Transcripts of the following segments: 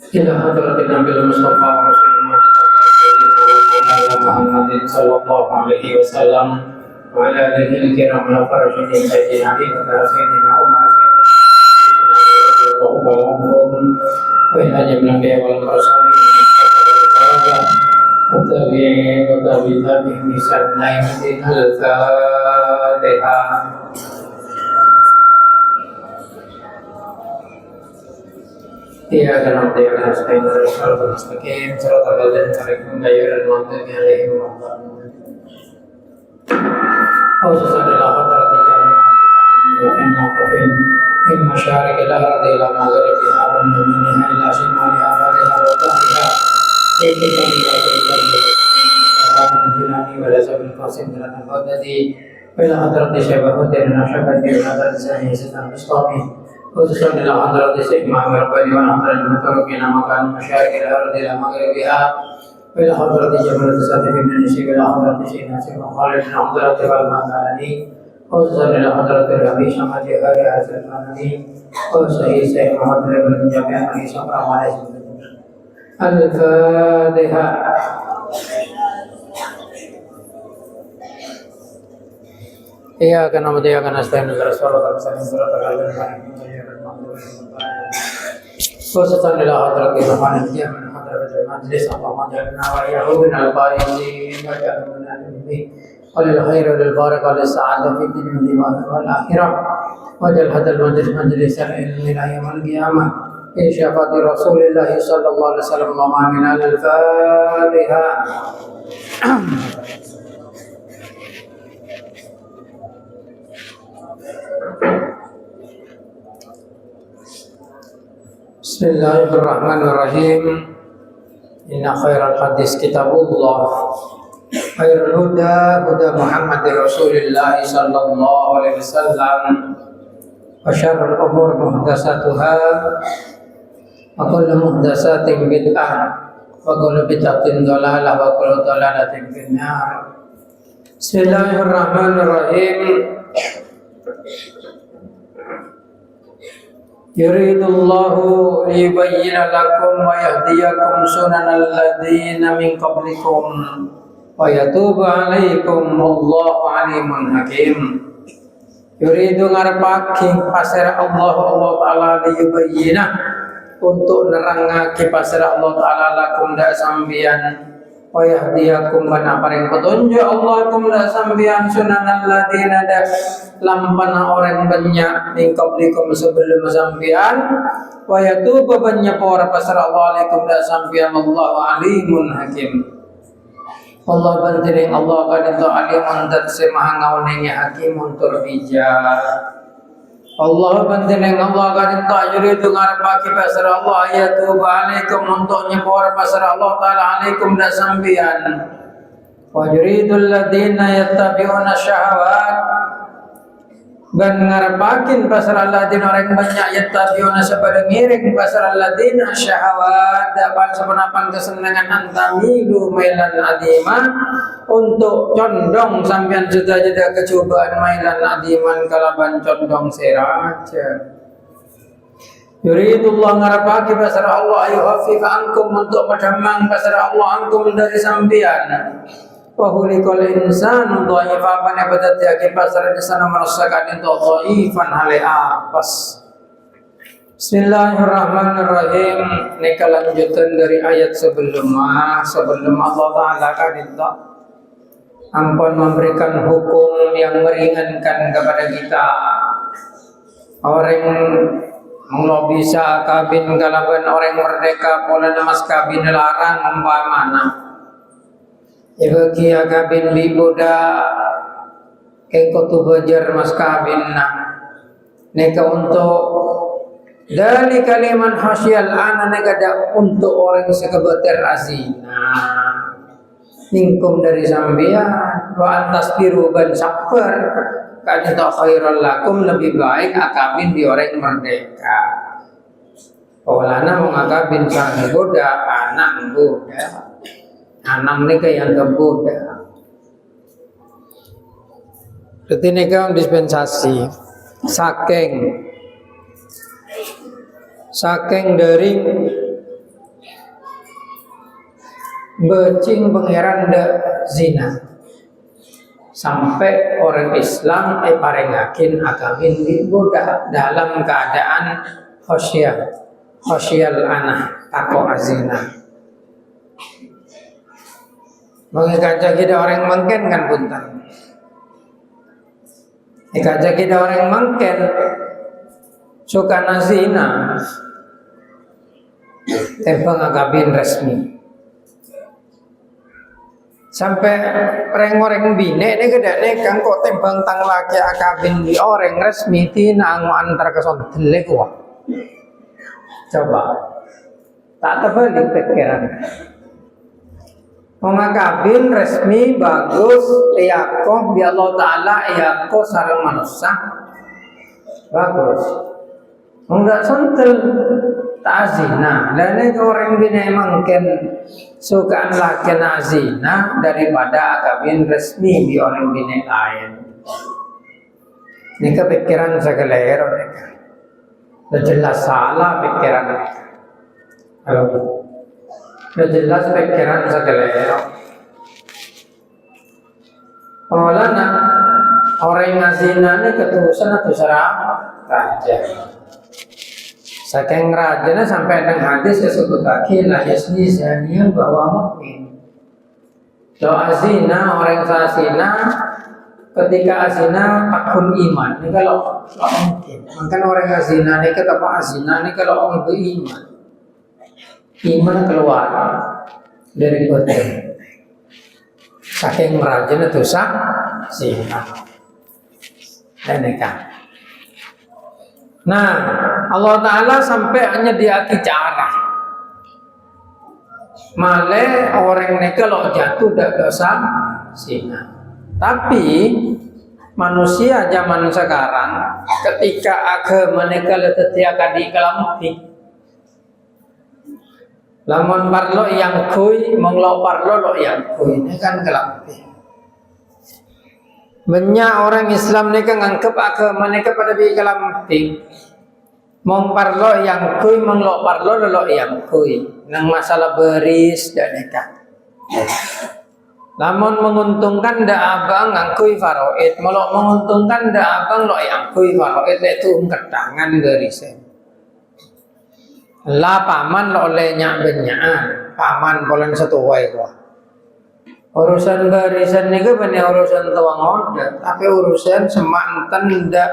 إلى حضرة النبي المصطفى ورسول المجتبى محمد صلى الله عليه وسلم وعلى آله الكرام الراشدين سيدنا علي سيدنا عمر سيدنا وإلى جميع الأنبياء والمرسلين والتابعين وتابعيهم بإحسان إلى يوم الدين. الفاتحة. إياك نعبد وإياك نستعين اهدنا الصراط المستقيم صراط الذين أنعمت غير المغضوب عليهم ولا الضالين. وصل إلى حضرة جميع من مشارق الأرض إلى مغربها ومن يمينها إلى شمالها فارها وظهرها الجناني وليس بالقاسم من الهدى إلى حضرة شبه ودرنا شبه حضرة سنة سنة مصطفى وصل إلى حضرة الشيخ محمد رباني ونحضر المتوكلين مكان مشارق الأرض إلى مغربها إلى حضرة جبل الصادق بن الشيخ إلى حضرة الشيخ ناصر خالد بن حضرة والمعداني وصل إلى حضرة الربيع شمال هاري حسن الثاني وسيد الشيخ محمد بن جامع علي صبر عليه الفاتحة. إياك نعبد وإياك نستعين اهدنا الصراط المستقيم صراط الذين أنعمت عليهم وصل إلى حضرة الرحمن من حضرة المجلس اللهم اجعلنا وإياه من القائمين واجعلنا من المؤمنين وللخير وللبركة وللسعادة في الدنيا والآخرة واجعل هذا المجلس مجلس العلم إلى يوم القيامة بشفاعة رسول الله صلى الله عليه وسلم. اللهم آمين. على الفاتحة. Bismillahirrahmanirrahim. Inna khairal hadis kitabullah khairul huda huda Muhammadir Rasulillah sallallahu alaihi wasallam wa syarrul umur muhdatsatuha wa kullu muhdatsatin bid'ah wa kullu bid'atin dhalalah wa kullu dhalalatin finnar. Bismillahirrahmanirrahim. Yuridullahu liyubayyina lakum wa yahdiyakum sunanal ladzina min qablikum wa yatuba 'alaikum wallahu 'alimun hakim. Yuridu ngarepake pasrah Allah taala liyubayyina untuk nerangake pasrah Allah taala lakum dak sambian wa yahdiyakum mana paring petunjuk Allah kum dak sambian sunanal ladzina dak lampana orang banyak min qablikum sebelum sampean wa yatuba banyak para pasrah Allah alaikum dak sampean wallahu alimun hakim. Allah bantiring Allah kadang alimun dan semaha ngawenenge hakimun tur bijak. Allah bantiring Allah kadang yuridu ngarepake pasrah Allah yatuba alaikum untuk nyepor pasrah Allah taala alaikum dak sampean. Wa yuridul ladzina yattabi'una syahawat dan ngarepakin pasar Allahdin orang banyak yattabiuna sepada ngiring pasar Allahdin syahwat dapat sepenapan kesenangan antamilu mailan adiman untuk condong sampean jeda-jeda kecobaan mailan adiman kalaban condong seraja. Yuridullah ngarepake pasar Allah yuhaffif ankum untuk medamang pasar Allah ankum dari sampean. Wahulikul insanu dhaifan badat yake pasar insana merasakan itu dhaifan hale apas. Bismillahirrahmanirrahim. Nika lanjutan dari ayat sebelum Allah taala kadita ampun memberikan hukum yang meringankan kepada kita. Orang mau bisa kabin kalaban orang merdeka pola namas kabin larang umpamana ibu kia kabin bibuda kengko tu bajar mas kabin na neka untuk dari kaliman hasyal ana neka da untuk orang sekebeter azina ningkum dari sambian wa antas biru ban sabar kadita khairal lakum lebih baik akabin di orang merdeka. Polana mengakabin sang budak anak budak anak mereka yang kebuda. Berarti mereka dispensasi saking dari becing pangeran de zina. Sampai orang Islam parengakin akawin di budak dalam keadaan khosyal anak tako azina. Mengikaja kita orang mangken kan punten. Ikaja kita orang mangken suka nazina tembang akabin resmi. Sampai orang-orang bine ini kedane kang kok tembang tang laki akabin di orang resmi tina angu antar kesontel kuah. Coba tak terbalik pikiran. Mengakabin resmi bagus iyakoh bi Allah Ta'ala iyakoh sareng manusia bagus. Enggak sontel tak zina. Dan orang bina mungkin sukaan laki zina daripada akabin resmi di orang bina lain. Ini kepikiran sekelero mereka. Sudah jelas salah pikiran mereka. Kalau sudah jelas pikiran sekelero. Maulana orang yang zina ini keturusan atau serang raja. Saking rajanya sampai dengan hadis disebut lagi la yasni zaniyan bahwa mukmin. Doa zina orang zina ketika azina takun iman. Ini kalau mungkin. Mungkin orang zina ini kata pak azina ini kalau orang beriman, iman keluar dari batin. Saking rajanya dosa zina dan nikah. Nah, Allah Ta'ala sampai menyediakan cara. Male orang ini kalau jatuh tidak dosa zina. Tapi manusia zaman sekarang ketika agama mereka letetiaka di kelampi. Lamun parlo yang kui, menglo parlo lo yang kui. Ini kan kelampi. Banyak orang Islam mereka nganggep agama mereka pada di kelampi. Mong parlo yang kui, menglo parlo lo yang kui. Nang masalah beris dan nikah. Namun menguntungkan ndak abang ngangkui faraid, melok menguntungkan ndak abang lo yang kui faraid itu ketangan berisen. La paman lo olehnya benyaan, paman polen satu wae kuah. Urusan barisan niku bener urusan tuang order, tapi urusan semanten ndak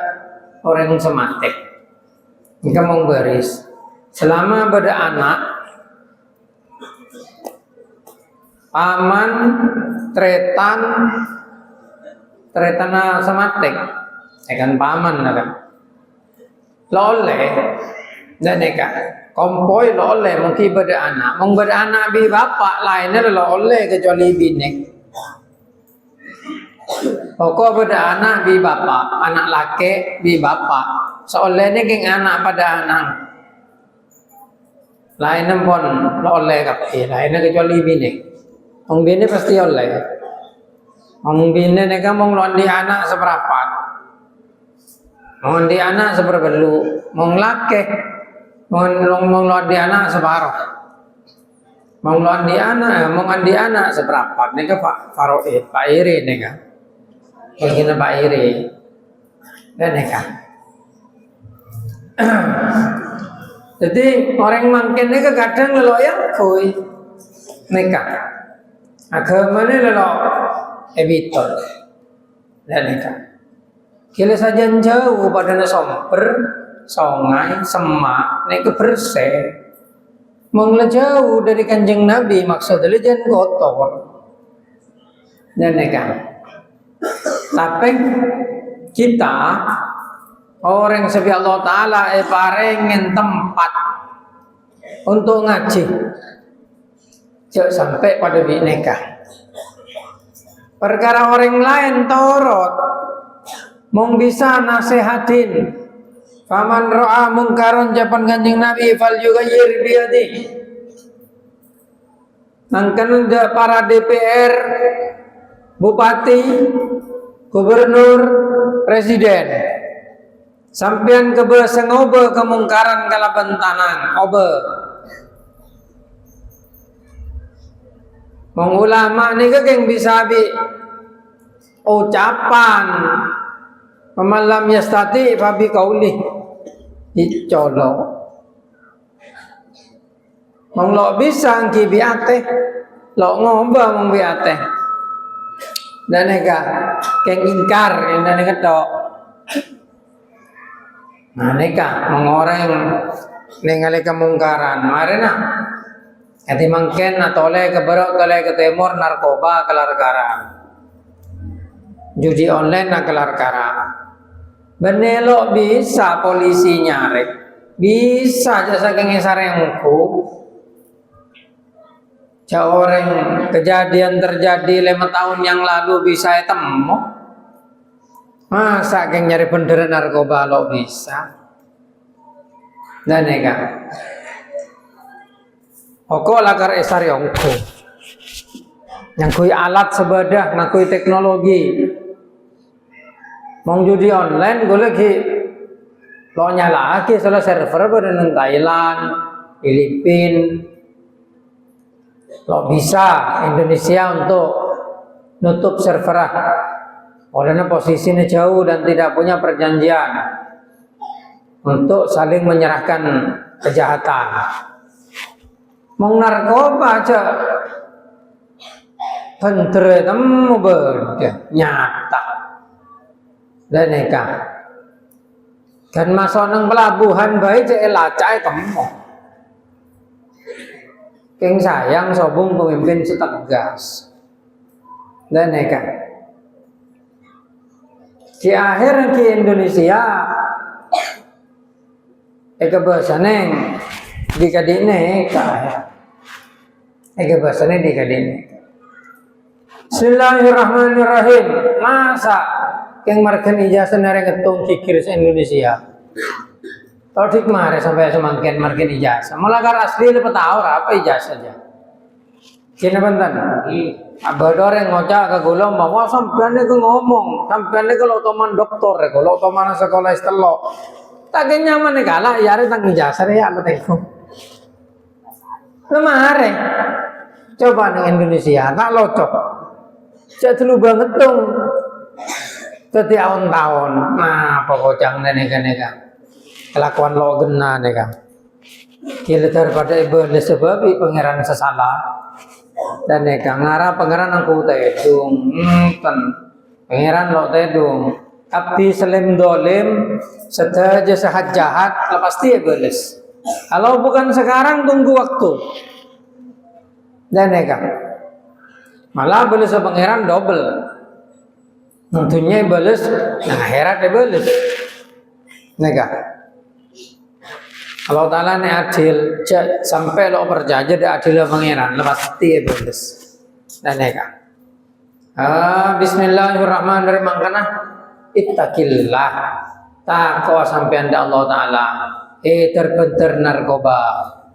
orang sematek. Jika mau baris, selama pada anak, paman tretana sematek, kan paman kan. Loleh dan neka kompoi loleh mungkin pada anak, mung pada anak bi bapak lainnya loleh kecuali binek. Pokok pada anak bi bapak, anak laki bi bapak. Soalnya geng anak pada anak. Lainnya pun loleh kapi, lainnya kecuali binek. Mung bini pasti oleh. Mung bini neka mung londi anak seperapat. Mung di anak seperbelu. Mung laki mung londi anak separuh. Mung londi anak seperapat. Neka Pak Faroid, Pak Iri neka. Begini Pak Iri. Dan neka. Jadi orang mungkin neka kadang leloyak kui neka. Agama ini lelok ebitor dan nikah. Kila saja jauh pada somper, songai, semak, nek bersih. Mengla jauh dari kanjeng Nabi maksudnya jangan kotor dan nikah. Tapi kita orang sebi Allah Taala parengin tempat untuk ngaji. Jangan sampai pada bineka. Perkara orang lain torot, mung bisa nasihatin. Faman ro'a mungkaron japan kanjeng Nabi fal yughayyir biyadi. Nangkan para DPR, bupati, gubernur, presiden. Sampean kebe sengobe kemungkaran kalaban tanang obe. Wong ulama nika keng bisa bi ucapan pemalam yastati fabi kauli dicolok. Wong lo bisa ngki biate, lo ngomba mong biate. Dan neka keng ingkar ini neka tok. Nah neka mengoreng ningali kemungkaran. Mari na. Kati mangken atole ke barat atole ke timur narkoba kelar karan. Judi online na kelar karan. Benelo bisa polisi nyari. Bisa jasa keng sarengku. Orang kejadian terjadi 5 tahun yang lalu bisa temu. Masa keng nyari bener narkoba lo bisa. Dan neka. Oko lakar esar yongko. Yang kui alat sebadah, ngakui teknologi. Mau judi online gue lagi. Lo nyala lagi soal server berada Thailand, Filipina. Lo bisa Indonesia untuk nutup server. Olehnya posisinya jauh dan tidak punya perjanjian untuk saling menyerahkan kejahatan. Mau narkoba aja pentre temu nyata dan neka kan masuk nang pelabuhan baik cek lacai temu keng sayang sobung pemimpin setegas dan neka di akhir ke Indonesia bahasane di kadine bahasane di kadine. Bismillahirrahmanirrahim. Masa yang marken ijazah nare ngetung kikir se Indonesia. Todik mare sampai semangken marken ijazah. Mulakar asli lepet tahu apa ijazah aja. Kena bantan. Abador yang ngocak ke gulung bahwa sampean niku ngomong, sampean niku kalau teman doktor, kalau teman sekolah istelok. Tak nyaman nih kalah, yare tang ijazah ya lo teko. Lemare. Coba nih Indonesia, tak locok. Cak dulu banget dong. Setiap tahun, nah pokoknya neka. Kelakuan lo gena neka. Kila daripada ibu sebab pangeran sesalah. Dan neka ngarah pangeran aku tedung, pangeran lo tedung. Abdi selim dolim, sedaja sehat jahat, pasti beles. Kalau bukan sekarang tunggu waktu. Dan neka, malah beles pangeran double. Tentunya beles, nah akhirat beles. Neka. Allah Ta'ala ini adil, sampai lo percaya dia adil pangeran, pasti beles. Dan neka. Bismillahirrahmanirrahim. Karena ittaqillah, takwa sampai anda Allah Ta'ala. Terbentur narkoba,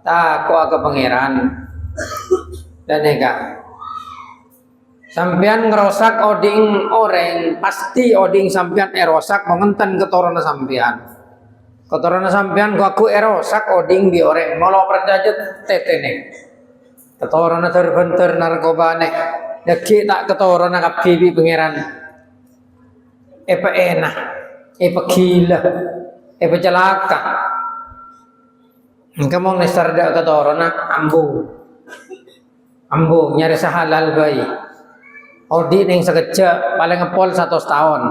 takwa ke pangeran. Dan neka. Sampean ngerosak oding orang, pasti oding sampean erosak mengenten ketorona sampean. Ketorona sampean aku erosak oding bi orang, mau percaya tetene. Ketorona terbentur narkoba nek, deki tak ketorona kapibi pangeran. Epa enak, epa gila, epa celaka. Kamu nesarda ketorona ambu nyari sahalal bayi. Odi ning sekejap paling ngepol 100 tahun.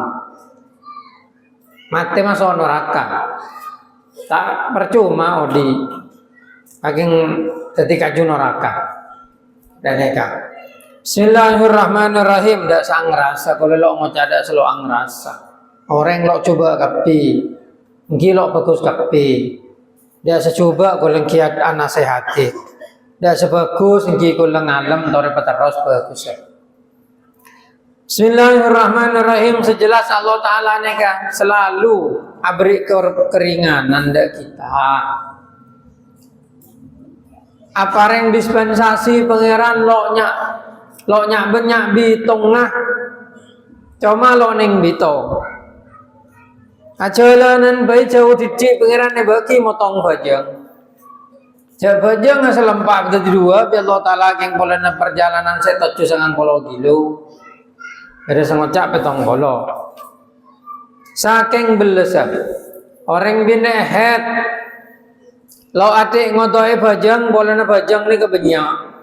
Mati masuk neraka. Tak percuma odi. Saking dadi kaju neraka. Dan neka. Bismillahirrahmanirrahim. Dak sang rasa kalau lo ngocak dak selo angrasa. Orang lo coba kapi. Ngi lo bagus kapi. Dak secoba goleng kiat ana sehati. Dak sebagus ngi goleng alam tore terus bagus. Bismillahirrahmanirrahim. Sejelas Allah Ta'ala neka selalu abri keringanan dak kita. Apa yang dispensasi pangeran lo nyak banyak bitong nah. Cuma lo neng bitong. Ajalanan bayi jauh didik pangeran bagi motong bajang. Sebajang selempak betadi dua, bi Allah Taala keng polana perjalanan saya tujuh sangang polo kilo. Ada sengocak petong polo. Saking belesap, orang bina head. Lo atik ngotoe bajang, polana bajang ni kebenyak.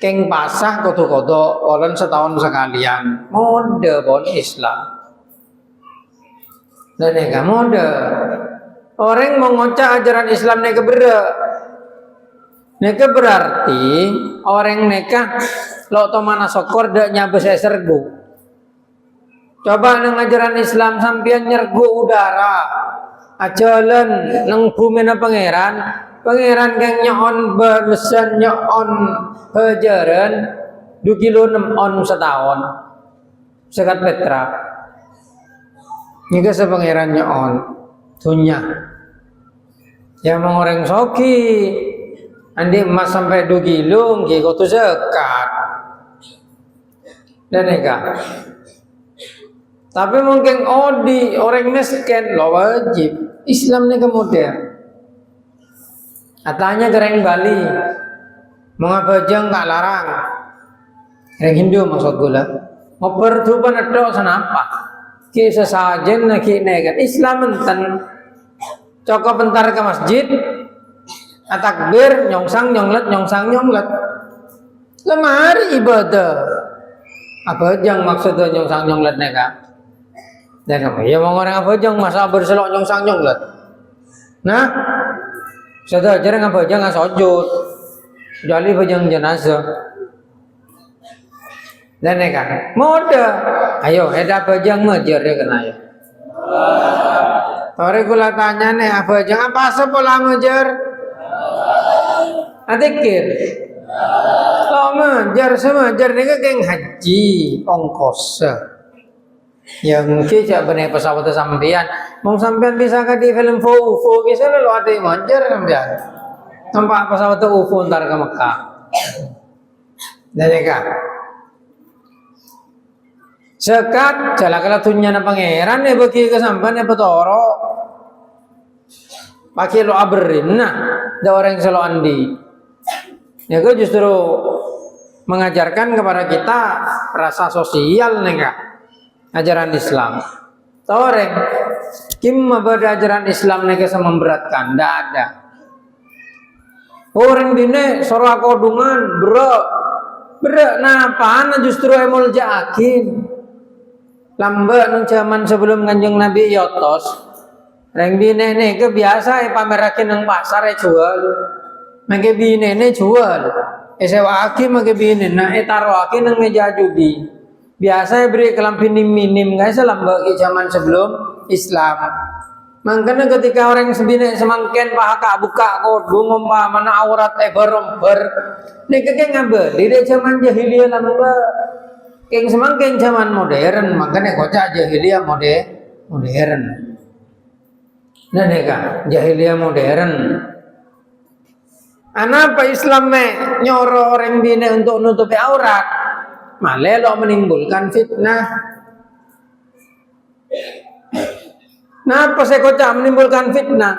Keng pasah koto-koto, orang setahun sekalian. Mode pon Islam. Dan neka mode. Orang mengocak ajaran Islam neka berat. Neka berarti orang neka lo to mana sokor dak nyabe saya sergu. Coba nang ajaran Islam sampean nyergu udara. Ajalan nang bumi na pangeran, pangeran kang nyon bermesan nyon ajaran 2 kilo 6 on setahun. Sekat Petra. Nika sepangeran nyon dunya. Ya mengoreng soki. Andi emas sampai 2 kilo, kau tu zakat. Dan neka. Tapi mungkin odi orang miskin lo wajib. Islam ni kemudian. Katanya kereng Bali, mengabajang tak larang. Kereng Hindu maksud gula. Ngoper tu pun ada senapa. Ki sesajen nak ki negan. Islam enten. Cokok bentar ke masjid. Takbir nyongsang nyonglet lemari ibadah apa jang maksudnya nyongsang nyonglet neka dan apa ya orang apa jang masa berselok nyongsang nyonglet nah sudah jarang apa jang sujud jali bajang jenazah dan neka mode ayo ada bajang majer ya kena ya Tori kula tanya nih apa jang apa sepola majer adikir, lo menjar semajar ni keng haji ongkos, yang kita benar pesawat sampean, mau sampean bisa di film UFO, kisah lo ada yang menjar sampean, nampak pesawat UFO ntar ke Mekah, dan kan, sekat jalan kalau tunya na pangeran ni bagi kesampean ni petoro, pakai lo aberin nah, ada orang yang selalu andi. Ya gue justru mengajarkan kepada kita rasa sosial nih kak ajaran Islam. Toreng kim pada ajaran Islam nih sama memberatkan, tidak ada. Orang bine sora kodungan berak napa justru emul jakin. Lambat nung zaman sebelum kanjeng Nabi yotos. Reng bine nih kebiasa pamerakin nang pasar jual. Mangke bine ne jual. Sewa aki mangke bine na taruh aki nang meja judi. Biasa beri kelampi minim guys selamba ke zaman sebelum Islam. Makanya ketika orang sebine semangken pahaka buka kodung ngompa mana aurat beromber. Nek kek ngabeli di zaman jahiliyah lamba. Keng semangken zaman modern makanya kocak jahiliyah modern. Nah neka jahiliyah modern. Kenapa Islam nyoro orang bine untuk nutupi aurat? Malah lo menimbulkan fitnah. Kenapa saya kocak menimbulkan fitnah?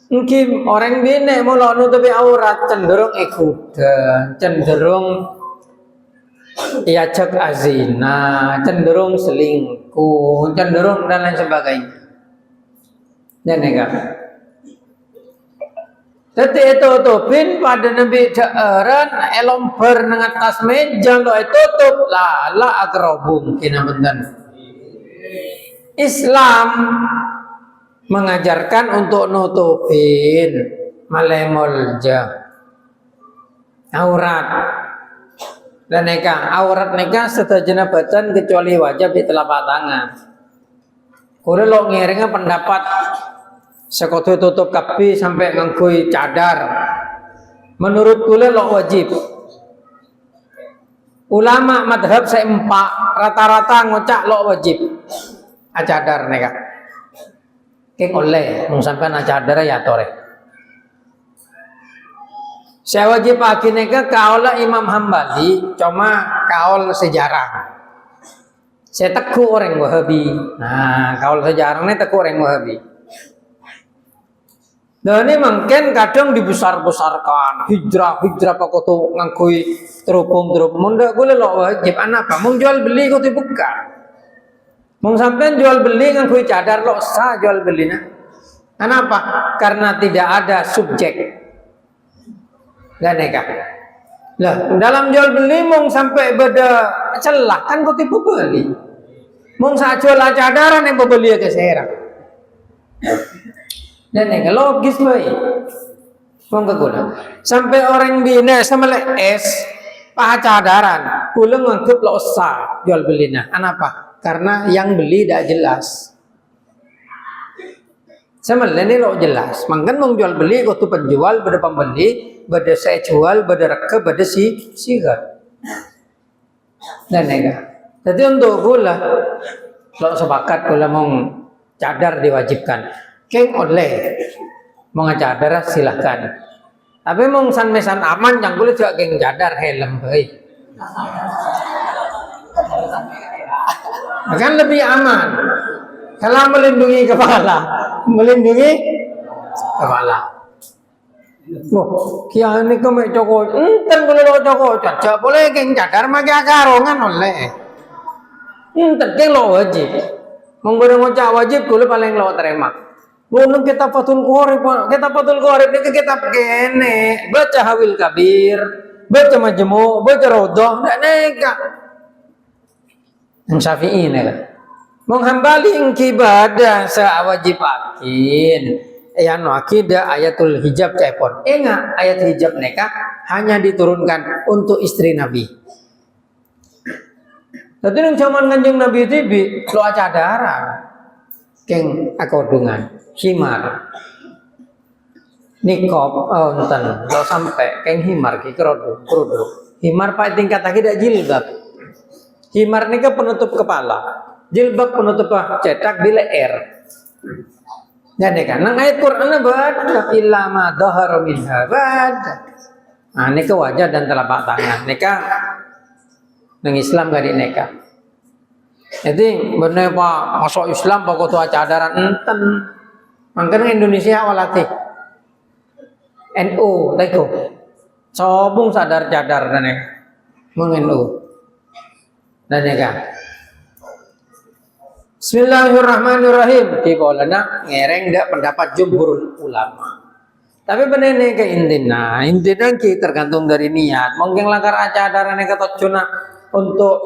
Mungkin orang bine mau nutupi aurat cenderung ikut, cenderung cek azina, cenderung selingkuh, cenderung dan lain sebagainya. Dan nega. Jadi itu tutupin pada Nabi Ja'aran elomber nang atas meja lo tutup la agrobung kina benten. Islam mengajarkan untuk nutupin malemolja aurat dan neka aurat neka setajana batan kecuali wajah di telapak tangan. Kure lo ngiringnya pendapat sekotu tutup kapi sampai ngangkui cadar. Menurut kule lo wajib. Ulama madhab seempat rata-rata ngocak lo wajib. Cadar neka. Keng oleh sampai cadar ya tore. Saya wajib pagi neka kaulah Imam Hambali cuma kaul sejarah. Saya teku orang Wahabi. Nah, kaul sejarah ini teku orang Wahabi. Nah ini mungkin kadang dibesar-besarkan hijrah apa tuh ngakui terupung ndak boleh lo wajib anak apa mau jual beli kau buka mau sampai jual beli ngakui cadar lo sah jual beli nah kenapa karena tidak ada subjek dan nikah lah dalam jual beli mau sampai beda celah kan kau tipu beli mau saat jual cadaran yang beli ke serang dan yang logis baik guna sampai orang bina sama es paha cadaran pulang ngangkup lo sah jual belinya kenapa karena yang beli tidak jelas sama ini lo jelas mangkan mau jual beli kau tu penjual pada pembeli pada saya jual pada reka pada si sigar dan nega jadi untuk gula lo sepakat gula mau cadar diwajibkan keng oleh mau cadar silahkan tapi mau mesan aman jangan boleh juga keng cadar helm baik akan lebih aman kalau melindungi kepala loh kia ini kami cokok enten boleh lo cokok caca boleh keng cadar maka karongan oleh enten keng lo wajib menggodong ngocak wajib boleh paling lo terima Bunung kita patul korib ni kita kene baca hawil kabir, baca majmu, baca rodoh, dan neka. Yang Syafi'i ni kan. Menghambali ibadah sewajib akin. Yang akidah ayatul hijab cepon. Ingat ayat hijab neka hanya diturunkan untuk istri Nabi. Tapi nang zaman Kanjeng Nabi tibi lo cadaran. Keng akodungan himar nikob enten lo sampai keng himar ki krodo himar pak tingkat lagi tidak jilbab himar ini kan penutup kepala jilbab penutup cetak di leher jadi kan nang ayat Quran ada ilama dhahara minha bada nah ini ke wajah dan telapak tangan ini kan nang Islam gak dineka jadi bener pak masuk Islam pokok tua cadaran enten makanya Indonesia awalati NU teko sobung sadar cadar dan mengenU dan kan Bismillahirrahmanirrahim kibolana ngereng dak pendapat jumhur ulama tapi bener ke intina ki tergantung dari niat mungkin langgar cadaran yang kata cuna untuk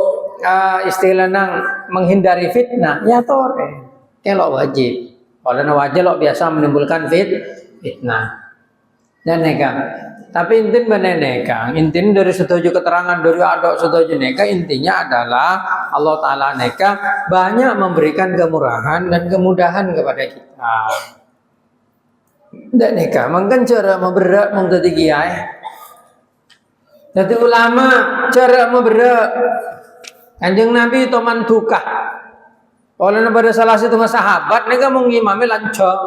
istilah nang menghindari fitnah ya tore kalau wajib kalau wajib lo biasa menimbulkan fitnah dan neka tapi intin meneneka intin dari setuju keterangan dari adok setuju neka intinya adalah Allah Ta'ala neka banyak memberikan kemurahan dan kemudahan kepada kita dan neka mungkin cara memberat menjadi kiai jadi ulama cara memberat Kanjeng Nabi toman duka oleh pada salah satu sahabat mereka mau ngimami lancong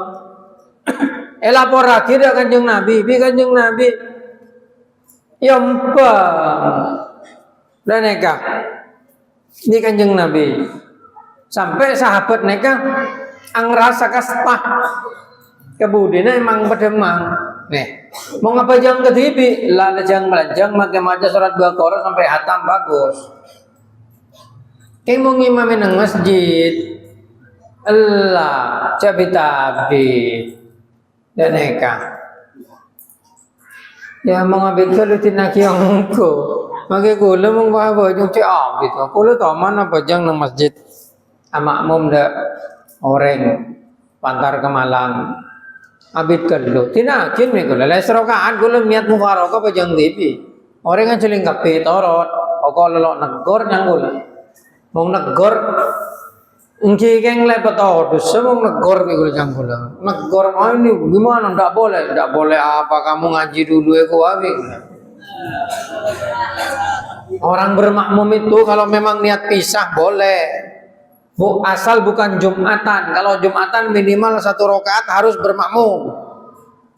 lapor lagi dah Kanjeng Nabi Kanjeng Nabi yompang dan mereka ini Kanjeng Nabi sampai sahabat mereka angrasa kaspa kemudian emang berdemang nih mau ngapa jangan ke TV lalajang melajang macam-macam surat 2 Qur'an sampai hatam bagus kayak mau ngimamin nang masjid Allah cabi-tabi dan neka ya mau ngambil kalau tinaki yang ko maka kula mau bawa yung ciam gitu kula taman apa jang nang masjid makmum dak orang pantar ke Malang abid kalau tinakin me kula les rakaat kula niat mufaraqah apa jang TV orang kan celing kape torot pokok lelok negor nyangul mau negor engki keng lepet odus semua negor ke kula jang kula negor ini gimana ndak boleh apa kamu ngaji dulu eko wae orang bermakmum itu kalau memang niat pisah boleh asal bukan Jumatan. Kalau Jumatan minimal 1 rakaat harus bermakmum.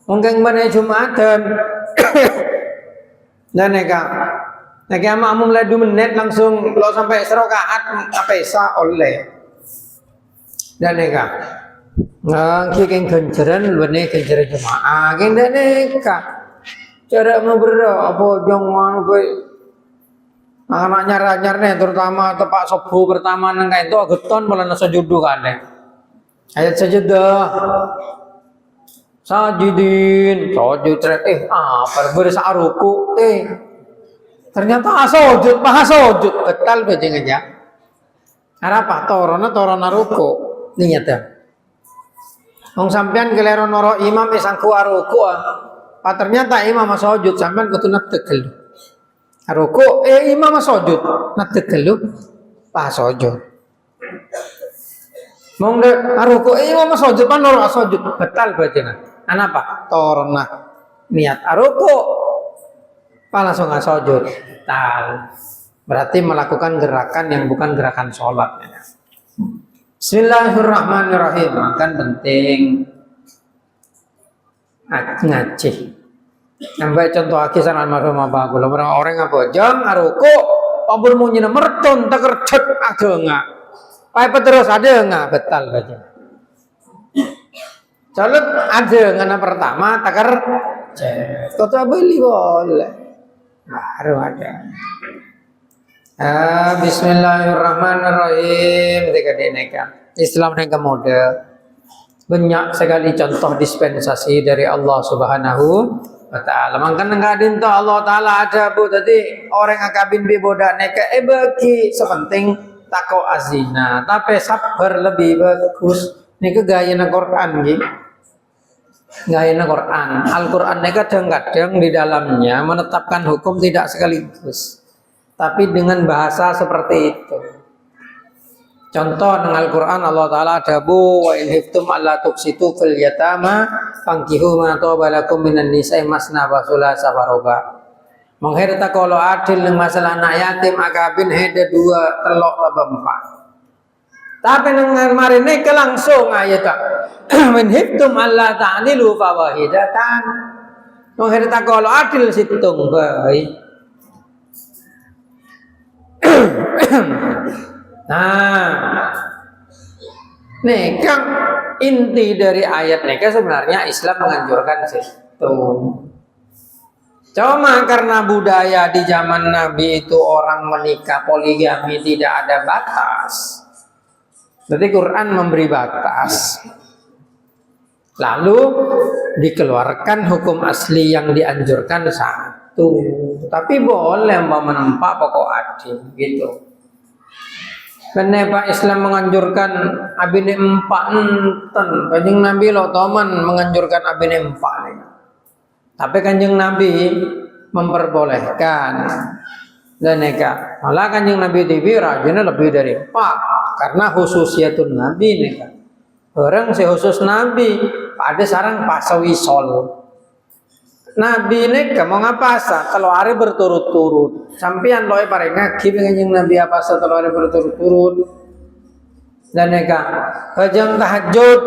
Mungkin mana Jumatan dan neka makmum lah 2 menit langsung lo sampai 1 rakaat apa isa oleh dan neka Ngaki keng kenceran bene kenceran jemaah keng neka. Cara membera apa jangan apa anak nyar nih terutama tepak sobo pertama nang kae itu geton malah nasa judu kan. Ayat sajadah. Sajidin, sujud apa beres ruku ternyata sujud betal bajing aja. Apa torona ruku niat ya. Wong sampean kelero noro imam sangku ruku ternyata imam sujud sampean kudu tegel. Ruku imam sujud tegel pas sujud. Mong ruku imam sujud pan noro sujud betal bajing. Apa? Torona niat ruku langsung sujud betal. Berarti melakukan gerakan yang bukan gerakan sholat. Bismillahirrahmanirrahim. Kan penting ngaji. Sampai contoh kisah almarhum Abah kula orang apa jang ruku pabur munyina merton takercet ageng. Pai terus ada enggak betal baca. Salat ada ngana pertama takar toto beli boleh baru ada. Bismillahirrahmanirrahim. Islam yang model banyak sekali contoh dispensasi dari Allah Subhanahu wa taala. Mangkan ngadin to Allah taala ada bu tadi orang akabin bi bodak neka bagi sepenting tako azina tapi sabar lebih bagus. Nika gaya na Quran gitu. Gaya Quran, Al-Quran kadang-kadang di dalamnya menetapkan hukum tidak sekaligus, tapi dengan bahasa seperti itu. Contoh dengan Al-Quran Allah Taala ada bu wa in hiftum alla tuqsitu fil yatama fankihu ma taba lakum minan nisa'i masna wa thulatsa wa ruba. Mengherta kalau adil dengan masalah anak yatim akabin hede 2 telok atau 4. Tapi dengan marine ke langsung ayat min hiftum alla ta'dilu fa wahidatan. Mengherta kalau adil situng baik. Nah, nih kan inti dari ayat neka sebenarnya Islam menganjurkan situng. Cuma karena budaya di zaman Nabi itu orang menikah poligami tidak ada batas. Jadi Quran memberi batas. Lalu dikeluarkan hukum asli yang dianjurkan 1. Tapi boleh menempa pokok adil gitu. Kenapa Islam menganjurkan abine 4 enten? Kanjeng Nabi lo toman menganjurkan abine 4. Tapi Kanjeng Nabi memperbolehkan. Dan neka malah Kanjeng Nabi TV rajinnya lebih dari 4 karena khususiyatun Nabi neka. Orang khusus Nabi ada sarang pasawisol. Nabi neka mau ngapasa kalau hari berturut-turut. Sampian loe pare ngaji Kanjeng Nabi apa setelah hari berturut-turut. Dan neka kajang tahajud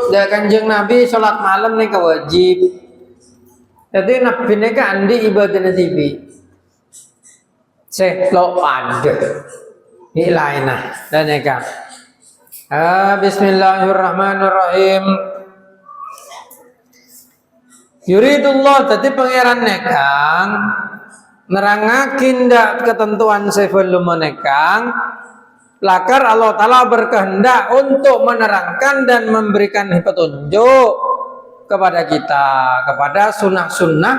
dan Kanjeng Nabi salat malam neka wajib. Jadi Nabi neka andi ibadah TV. Lo ada ilaina dan neka. Bismillahirrahmanirrahim. Yuridullah tadi pangeran nekang nerangakin dak ketentuan sebelum menekang lakar Allah Ta'ala berkehendak untuk menerangkan dan memberikan petunjuk kepada kita kepada sunnah-sunnah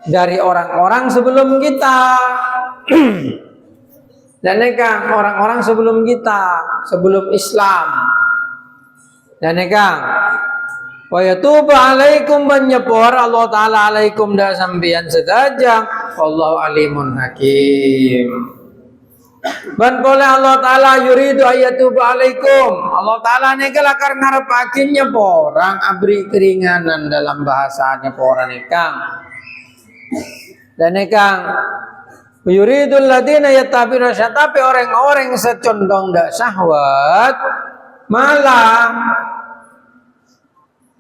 dari orang-orang sebelum kita. Dan nekang orang-orang sebelum kita, sebelum Islam. Dan nekang wa yatubu alaikum menyepor Allah Ta'ala alaikum da sambian sedajang wallahu alimun hakim. Dan boleh Allah Ta'ala yuridu ayatubu alaikum. Allah Ta'ala neka lakar ngarep akhirnya porang abri keringanan dalam bahasanya porang nekang. Dan nekang yuridul ladina yattabi'una tapi orang-orang secondong dak syahwat malah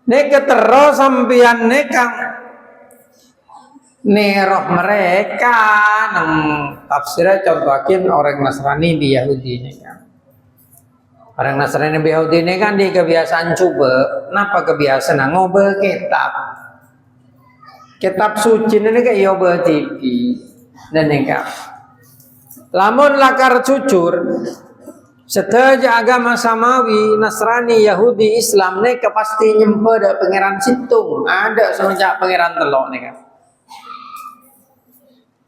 neka terus sampian nekang neroh mereka nang tafsirnya contohin orang Nasrani di Yahudi neka. Orang Nasrani Yahudi ini kan di kebiasaan coba, kenapa kebiasaan ngobrol kitab suci ini kayak yoba TV dan neka. Lamun lakar cucur, setelah agama samawi, Nasrani, Yahudi, Islam neka pasti nyempe ada pangeran situng, ada semenjak pangeran telok neka.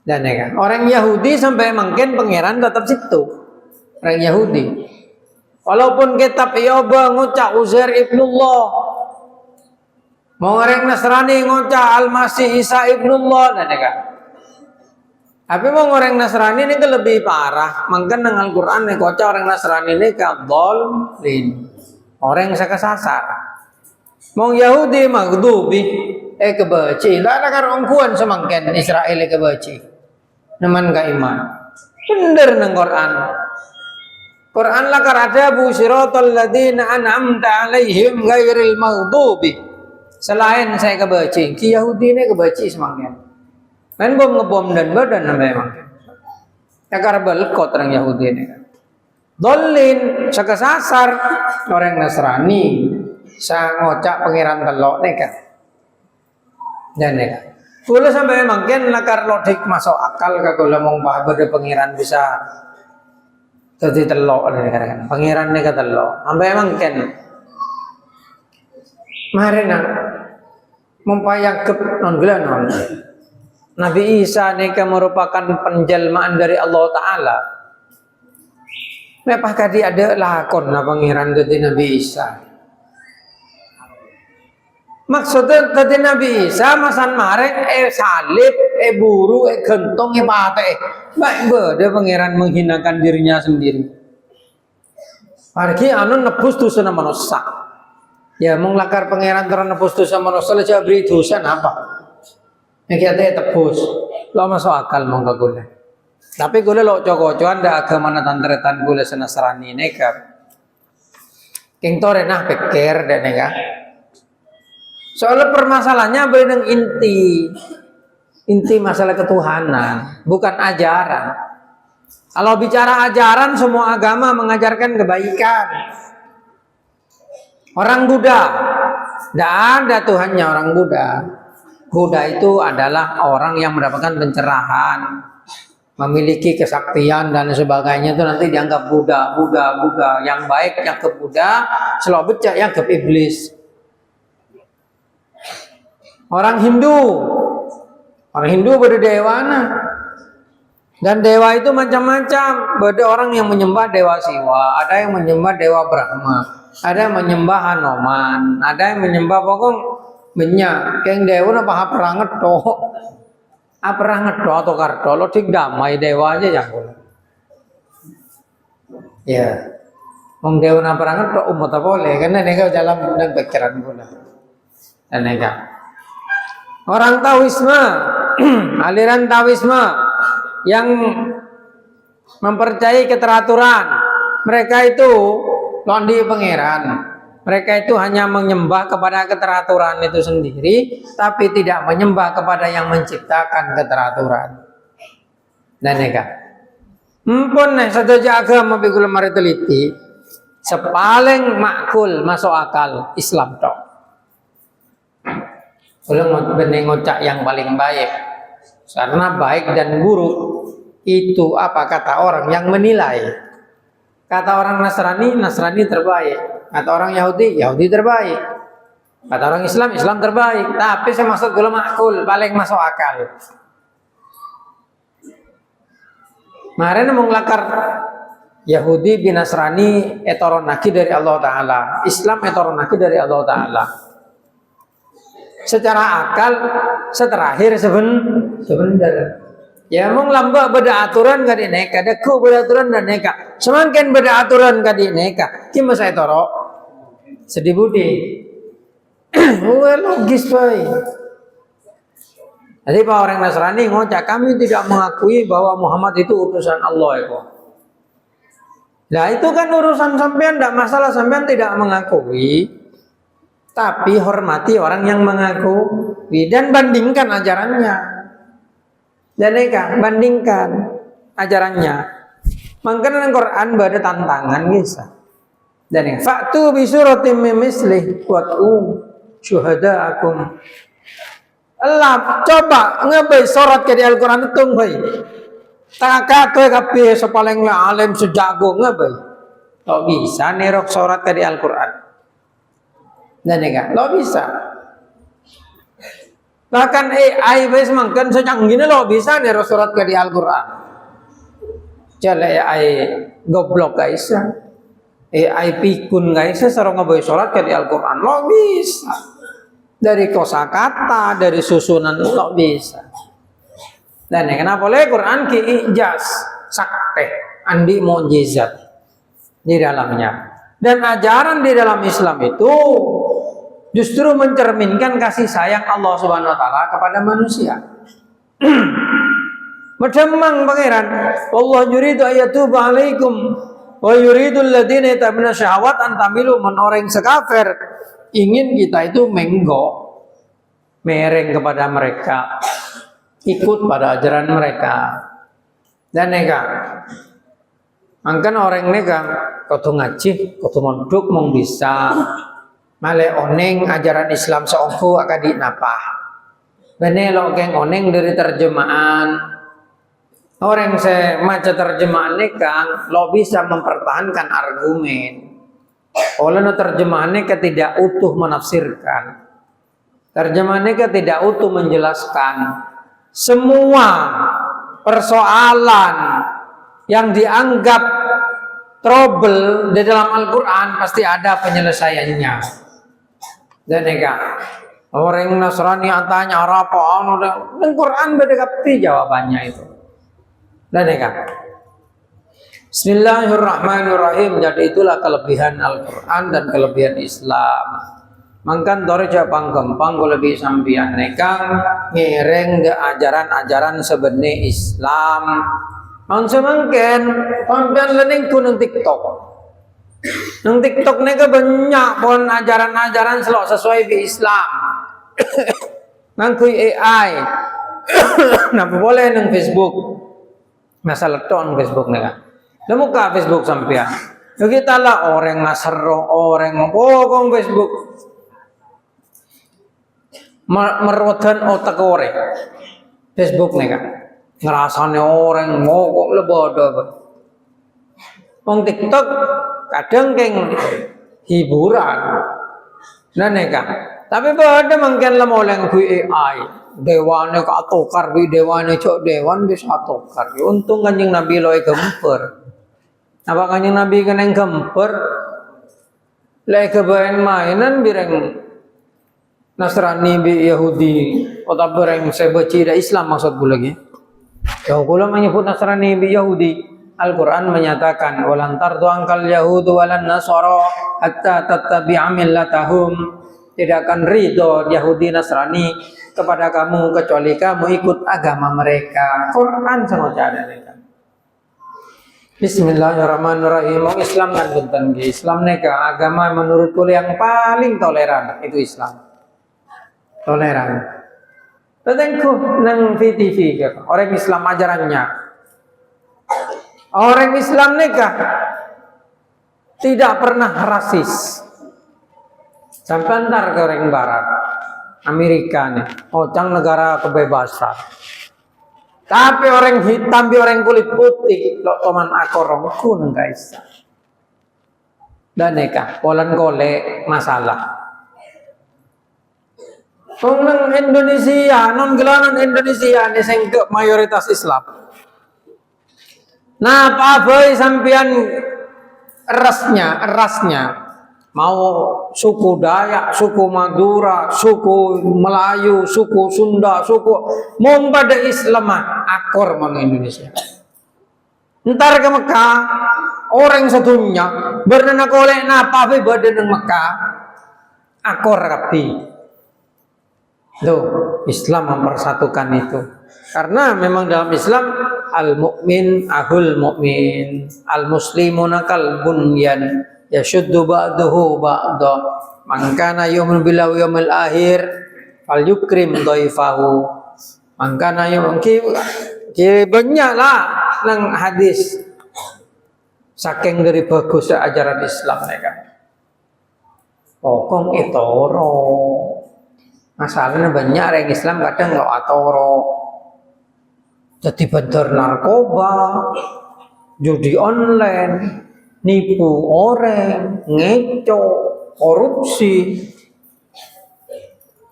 Dan neka orang Yahudi sampai mungkin pangeran tetap situ, orang Yahudi. Walaupun kitab Yoba ngucap Uzair ibnullah, mau orang Nasrani ngucap Al-Masih Isa ibnullah, dan kan. Tapi mau orang Nasrani ini lebih parah. Mungkin dengan Al-Quran nih ngucap orang Nasrani ini kadolin, orang yang kesasar. Mau Yahudi magdubi, kebaci. Lah ada kan ongkuan semangken Israel kebaci. Naman ka iman. Bener nang Quran. Quran la karadabu siratal ladzina an'amta alaihim ghairil maghdubi. Selain saya kebaca, ki Yahudi ini kebaca semangnya. Main bom ngebom dan badan memang. Takar belkot orang Yahudi ini. Dolin sakasasar orang Nasrani sa ngocak pangeran telok neka. Dan neka. Kula sampai mungkin lakar lodik masuk akal kagula mong bade pangeran bisa jadi telok kan pangeran ni telok sampai emang ken mari nak mempayang ke non gelanon Nabi Isa ni merupakan penjelmaan dari Allah Taala. Apakah dia ada lakon na pangeran jadi Nabi Isa? Maksudnya tadi Nabi Isa masan marek salib buru gentong pate baik beda pangeran menghinakan dirinya sendiri. Pergi anu nebus dosa manusia. Ya menglakar pangeran terus nebus dosa manusia aja beri dosa apa? Yang kita tebus. Lo masuk akal monggo gula. Tapi gula lo cocokan dah agama tantretan gula senasrani nekar. King tore nah pikir dan neka. Soalnya permasalahannya dengan inti masalah ketuhanan, bukan ajaran. Kalau bicara ajaran, semua agama mengajarkan kebaikan. Orang Buddha, tidak ada Tuhannya orang Buddha. Buddha itu adalah orang yang mendapatkan pencerahan, memiliki kesaktian dan sebagainya itu nanti dianggap Buddha. Yang baik yang ke Buddha, selalu becak yang ke iblis. Orang Hindu berdewana dan dewa itu macam-macam. Ada orang yang menyembah dewa Siwa, ada yang menyembah dewa Brahma, ada yang menyembah Hanoman, ada yang menyembah pokok minyak. Keng dewa apa peranget atau karto lo tik damai dewa aja yang boleh. Ya, mong dewa na peranget to umat boleh karena nega dalam pikiran boleh. Dan nega orang Taoisme, aliran Taoisme yang mempercayai keteraturan, mereka itu londi pangeran. Mereka itu hanya menyembah kepada keteraturan itu sendiri, tapi tidak menyembah kepada yang menciptakan keteraturan. Dan neka, mumpun satu agama bigul mari teliti, sepaling makul masuk akal Islam tok. Ulang ngocak yang paling baik, karena baik dan buruk itu apa kata orang yang menilai. Kata orang Nasrani terbaik. Kata orang Yahudi terbaik. Kata orang Islam terbaik. Tapi saya maksud gula makul paling masuk akal. Kemarin menglakar Yahudi bin Nasrani etoronaki dari Allah Taala, Islam etoronaki dari Allah Taala. Secara akal seterakhir sebentar ya mong lamba beda aturan gak dineka deku beda aturan dan neka semakin beda aturan gak dineka kima saya toro sedih budi logis baik. Jadi pak orang Nasrani ngocak kami tidak mengakui bahwa Muhammad itu utusan Allah ya. Nah itu kan urusan sampean, tidak masalah sampean tidak mengakui. Tapi hormati orang yang mengakui dan bandingkan ajarannya. Dan mereka bandingkan ajarannya. Makanya Al-Quran ada tantangan kisah. Dan fa'tu bi suratin min mislih wad'u syuhada'akum. Allah coba ngebay surat ke di Al-Qur'an tung bay. Taka kowe kabeh paling alim sejago ngebay. Lo bisa nerok surat ke di Al-Qur'an. Dan enggak, lo bisa. Bahkan AI wis mangken secanggih lo bisa nerok surat ke di Al-Qur'an. Jale AI goblok guys. AI pikun guys, sareng ngebay surat ke di Al-Qur'an lo bisa. Dari kosakata, dari susunan lo bisa. Dan kenapa oleh Quran ki ijaz sakte andi mukjizat di dalamnya. Dan ajaran di dalam Islam itu justru mencerminkan kasih sayang Allah Subhanahu wa taala kepada manusia. Macamang pangeran, Allah yuridu ayatuba alaikum wa yuridu alladziina yatabuna syahawat an tamilu man orang sekafir ingin kita itu mereng kepada mereka, ikut pada ajaran mereka. Dan nega angkan orang nega kudu ngaji, kudu mondok mong bisa male oneng ajaran Islam seongko akadi napa bene lo geng oneng dari terjemahan orang se maca terjemahan nega lo bisa mempertahankan argumen oleh no terjemahannya tidak utuh menafsirkan, terjemahannya tidak utuh menjelaskan semua persoalan yang dianggap trouble di dalam Al-Quran pasti ada penyelesaiannya. Dan orang Nasrani tanya apa dan Quran beda kapi jawabannya itu. Dan Bismillahirrahmanirrahim. Jadi itulah kelebihan Al-Quran dan kelebihan Islam. Mangkan dorja panggempang lebih sampian nekang ngereng de ajaran-ajaran sebenarnya Islam. Mangsa mangken sampian lening ku nang TikTok. Nang TikTok neka banyak pon ajaran-ajaran sesuai di Islam. Nang kui AI. Napa boleh nang Facebook. Masalah ton Facebook neka. Nemu ka Facebook sampian. Kita lah orang ngasero, orang ngomong Facebook. Merotan otak orang Facebook nih kan ngerasanya orang ngokok lebodo Wong TikTok kadang keng hiburan nah nih kan tapi pada mungkin lah mau yang AI dewannya katokar bi dewannya cok dewan bisa atokar untung kanjeng Nabi loe gemper apa kanjeng Nabi kena gemper lek kebayan mainan bireng Nasrani bi Yahudi atau bereng sebaci da Islam maksud gue lagi. Kalau gue menyebut Nasrani bi Yahudi, Al-Quran menyatakan walantar tuangkal Yahudu walan Nasara hatta tattabi'a millatahum. Tidak akan ridho Yahudi Nasrani kepada kamu kecuali kamu ikut agama mereka. Quran sama cara mereka. Bismillahirrahmanirrahim. Islam kan bukan Islam neka agama menurut kuliah yang paling toleran itu Islam. Toleran. Tentangku nang VTV orang Islam ajarannya. Orang Islam nikah tidak pernah rasis. Sampai ntar ke orang Barat, Amerika nih, ocang negara kebebasan. Tapi orang hitam, orang kulit putih, lo teman akorong kun guys. Dan nikah, polan kole masalah. Nang Indonesia, non gelaran Indonesia ini sengke mayoritas Islam. Nah, apa boy sampian rasnya mau suku Dayak, suku Madura, suku Melayu, suku Sunda, suku mau pada Islam akor mang Indonesia. Ntar ke Mekah orang satunya bernana kolek napa boy badan Mekah akor rapi. Loh, Islam mempersatukan itu. Karena memang dalam Islam al-mu'min ahul mu'min, al-muslimuna kal bunyan, yashuddu ba'duhu ba'da. Man kana yu'minu billahi wal yawmil akhir falyukrim dhaifahu. Man kana yu'minu banyaklah nang hadis Saking dari bagus ajaran Islam mereka. Pokong itoro. Masalahnya banyak orang Islam kadang nggak atoro. Jadi bandar narkoba, judi online, nipu orang, ngeco, korupsi.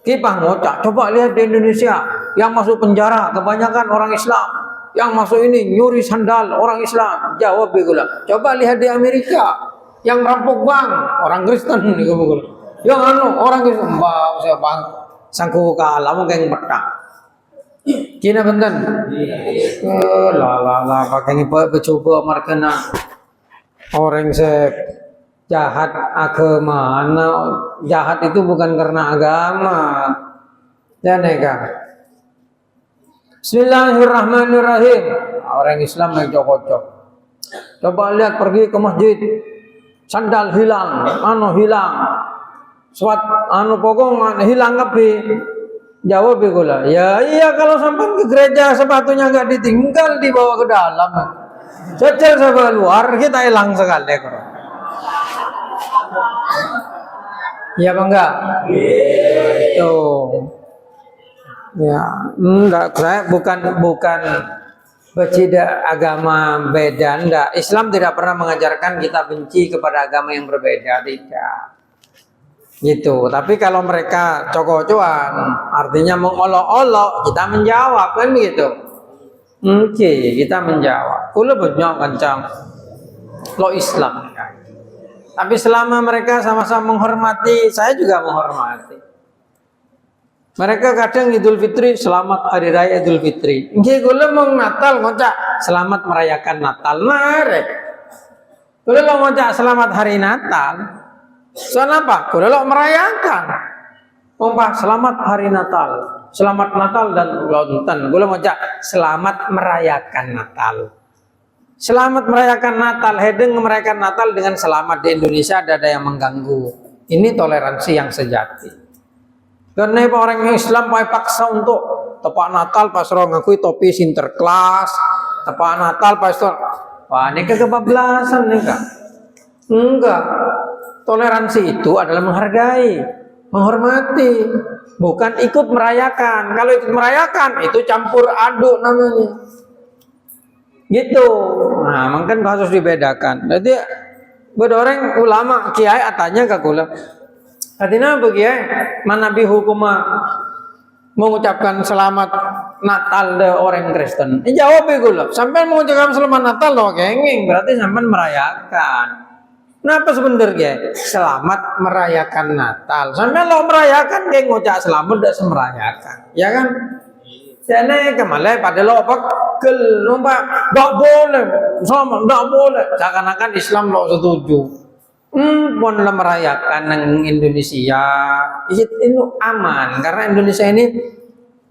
Kita ngocak, coba lihat di Indonesia yang masuk penjara kebanyakan orang Islam, yang masuk ini nyuri sandal orang Islam. Jawab begula. Coba lihat di Amerika yang rampok bank orang Kristen nih begula. Yang orang Islam saya bang sangku kalah mungkin petang. Kina benten. Lah pakai coba markena orang saya jahat agama. Jahat itu bukan karena agama. Dan Bismillahirrahmanirrahim. Orang Islam yang cocok. Coba lihat pergi ke masjid, sandal hilang, hilang, suat pokong hilang kapi. Jawab begula. Ya iya kalau sampai ke gereja sepatunya nggak ditinggal dibawa ke dalam. Cecil sampai luar kita hilang sekali. Iya apa enggak? Itu. Ya, enggak, saya bukan berbeda agama beda, enggak. Islam tidak pernah mengajarkan kita benci kepada agama yang berbeda, tidak. Gitu. Tapi kalau mereka cokok-cokan, artinya mengolok-olok, kita menjawab kan begitu. Oke, kita menjawab. Kula banyak kencang lo Islam. Tapi selama mereka sama-sama menghormati, saya juga menghormati. Mereka kadang Idul Fitri, selamat hari raya Idul Fitri. Nggih kula mau Natal ngocak selamat merayakan Natal. Mari. Kula lo ngocak selamat hari Natal. Soal apa? Kula lo merayakan. Umpah selamat hari Natal. Selamat Natal dan lontan. Kula ngocak selamat merayakan Natal. Selamat merayakan Natal, hedeng merayakan Natal dengan selamat di Indonesia ada yang mengganggu. Ini toleransi yang sejati. Karena orang yang Islam paksa untuk tepak Natal pas orang ngakui topi sinterklas, tepak Natal pas wah ini kebablasan nih kak. Enggak. Toleransi itu adalah menghargai, menghormati, bukan ikut merayakan. Kalau ikut merayakan itu campur aduk namanya. Gitu. Nah, mungkin harus dibedakan. Jadi beda orang ulama kiai atanya ke kula. Artinya apa kiai? Manabi hukuma mengucapkan selamat Natal de orang Kristen. Jawab kula. Sampai mengucapkan selamat Natal loh kenging berarti sampai merayakan. Kenapa sebenarnya? Selamat merayakan Natal. Sampai lo merayakan kayak ngucap selamat dak semerayakan. Ya kan? Jadi kemarin pada lo pegel, numpak, nggak boleh, sama nggak boleh. Seakan-akan Islam lo setuju. Pun lo merayakan nang Indonesia, itu aman karena Indonesia ini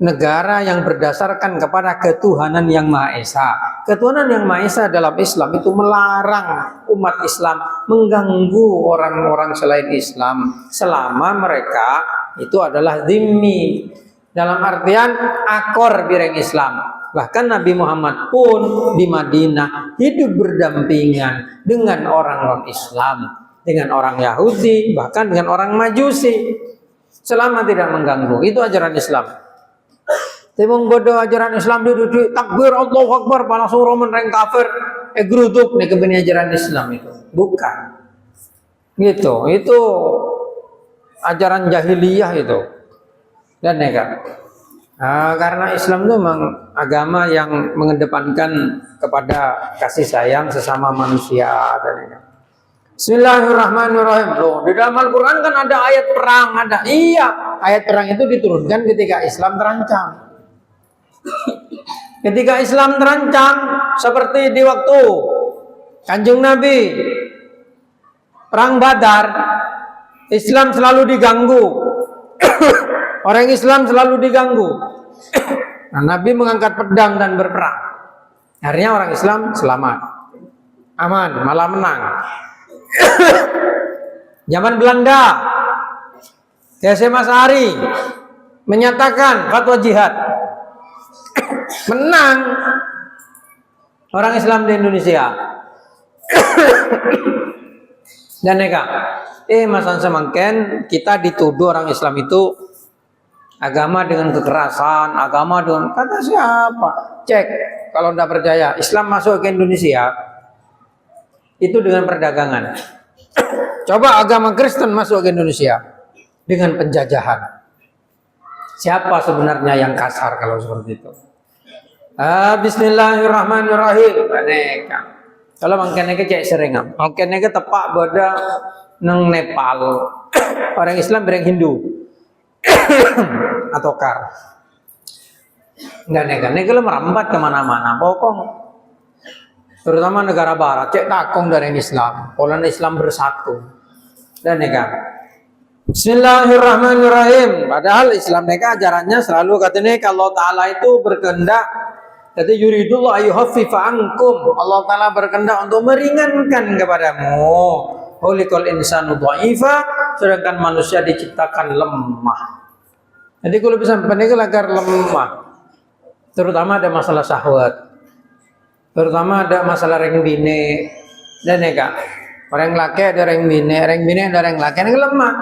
negara yang berdasarkan kepada ketuhanan yang Maha Esa. Ketuhanan yang Maha Esa dalam Islam itu melarang umat Islam mengganggu orang-orang selain Islam selama mereka itu adalah dhimmi. Dalam artian akor bireng Islam. Bahkan Nabi Muhammad pun di Madinah hidup berdampingan dengan orang-orang Islam, dengan orang Yahudi, bahkan dengan orang Majusi, selama tidak mengganggu. Itu ajaran Islam. Timung bodoh ajaran Islam duduk takbir Allahu Akbar panas suruh menreng kafir geruduk nih kebeni ajaran Islam itu. Bukan. Gitu. Itu ajaran jahiliyah itu. Dan karena Islam itu memang agama yang mengedepankan kepada kasih sayang sesama manusia dan Bismillahirrahmanirrahim. Loh, di dalam Al-Quran kan ada ayat perang, ada. Iya, ayat perang itu diturunkan ketika Islam terancam. Ketika Islam terancam, seperti di waktu Kanjeng Nabi perang Badar, Islam selalu diganggu. Orang Islam selalu diganggu. Nah, Nabi mengangkat pedang dan berperang. Akhirnya orang Islam selamat, aman, malah menang. Zaman Belanda, K.S. Masari menyatakan fatwa jihad, menang orang Islam di Indonesia. Dan neka, masan semangken kita dituduh orang Islam itu agama dengan kekerasan, agama dengan kata siapa? Cek kalau tidak percaya, Islam masuk ke Indonesia itu dengan perdagangan. Coba agama Kristen masuk ke Indonesia dengan penjajahan. Siapa sebenarnya yang kasar kalau seperti itu? Bismillahirrahmanirrahim. Aneka. Kalau mangkene ke cek sering am. Mangkene ke tepak beda neng Nepal. Orang Islam orang Hindu. Atau kar. Enggak neka merambat kemana-mana. Pokok. Terutama negara barat. Cek takong dari Islam. Pola Islam bersatu. Dan neka. Bismillahirrahmanirrahim. Padahal Islam neka ajarannya selalu katanya kalau Ta'ala itu berkehendak. Jadi yuridullah ayyuhaffifa ankum. Allah Ta'ala berkehendak untuk meringankan kepadamu. Khuliqal insanu dha'ifa, sedangkan manusia diciptakan lemah. Jadi kalau bisa pendek agar lemah. Terutama ada masalah syahwat. Terutama ada masalah ring bine dan neka. Orang laki ada ring bine ada ring laki yang lemah.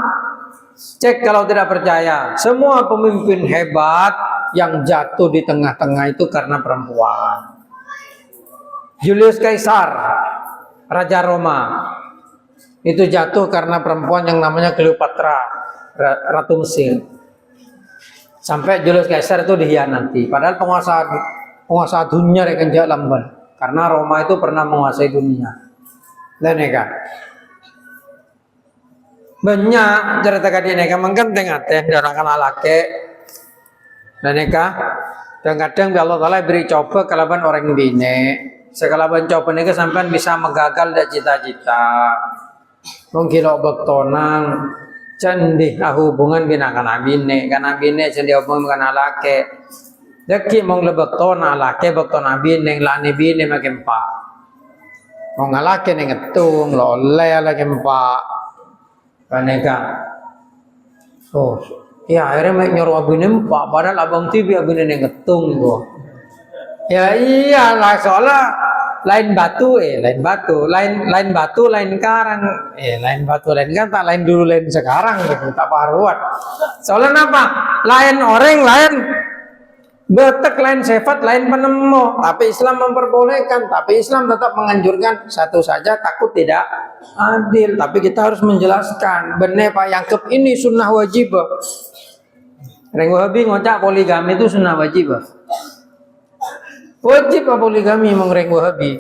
Cek kalau tidak percaya, semua pemimpin hebat yang jatuh di tengah-tengah itu karena perempuan. Julius Caesar, Raja Roma, itu jatuh karena perempuan yang namanya Cleopatra, Ratu Mesir. Sampai Julius Caesar itu dikhianati. Padahal penguasa dunia rekan lamban. Karena Roma itu pernah menguasai dunia. Dan neka. Banyak cerita kadi neka mungkin tengah orang alake dan neka dan kadang Allah Ta'ala beri coba kalaban orang bine sekalaban coba neka sampai bisa menggagal dari cita-cita mungkin lo bektonang cendih hubungan bina kana bine cendih hubungan kana alake deki mong lebek tona alake bektona bine lani bine makin pak mong alake nengetung lo le lagi pak kaneka. Oh, ya akhirnya nyuruh abine pak, padahal abang tibi abine ngetung gua. Ya iyalah soalnya lain batu, lain karang, lain batu, lain kan tak lain dulu lain sekarang gitu, tak paruat. Soalnya apa? Lain orang, lain betek, lain sifat, lain penemu. Tapi Islam memperbolehkan, tapi Islam tetap menganjurkan satu saja takut tidak adil. Tapi kita harus menjelaskan, benar Pak Yangkep ini sunnah wajib. Reng Wahabi ngocak poligami itu sunnah wajib. Wajib apa poligami mong Reng Wahabi?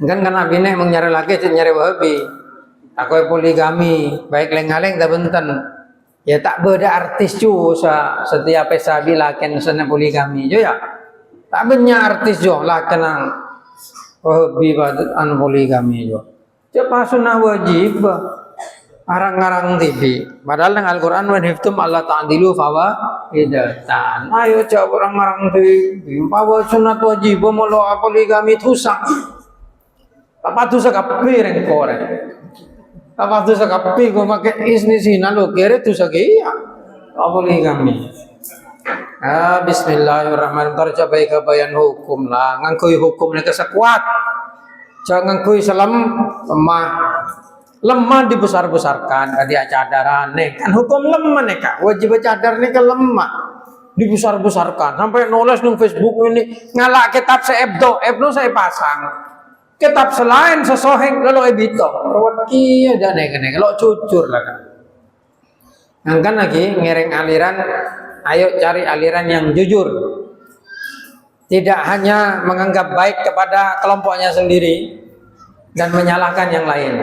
Kan karena bine mong nyari laki nyari Wahabi. Aku poligami, baik lengaleng tak benten. Ya tak beda artis cu setiap pesabi laken sana poligami jo ya. Tak banyak artis jo laken ang hobi an poligami jo. Cepat sunnah wajib arang-arang TV. Padahal dengan Al-Qur'an wa hiftum Allah ta'dilu fawa idatan. Ayo coba orang-arang TV. Fawa sunnah wajib molo poligami tusak. Apa tusak api reng koreng. Apa tu sakapi ko make isni sina lo kere tu sakia apa kami bismillahirrahmanirrahim tercapai kebayan hukum lah ngangkui hukum ni kesekuat jangan ngangkui selam lemah dibesar-besarkan dia cadaran nih kan hukum lemah nih kak wajib cadar nih kan lemah dibesar-besarkan sampai nulis di Facebook ini ngalak kitab seebdo saya pasang kitab selain sesoheng lalu ebito rawat kia dan nege lo cucur lah kan ngangkan lagi ngereng aliran ayo cari aliran yang jujur tidak hanya menganggap baik kepada kelompoknya sendiri dan menyalahkan yang lain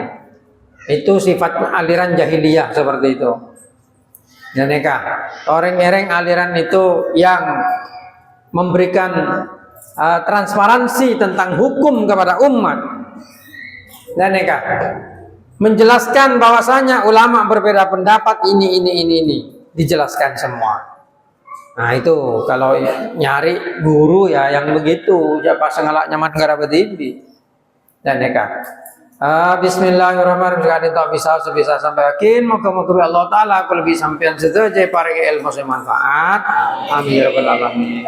itu sifat aliran jahiliyah seperti itu dan neka orang ngereng aliran itu yang memberikan transparansi tentang hukum kepada umat dan neka menjelaskan bahwasanya ulama berbeda pendapat ini dijelaskan semua. Nah itu kalau nyari guru ya yang begitu siapa sengalak nyaman gara betibi dan neka bismillahirrahmanirrahim sekali tak bisa sebisa sampai yakin moga-moga Allah Ta'ala aku lebih sampean setuju para ilmu semanfaat amin ya rabbal alamin.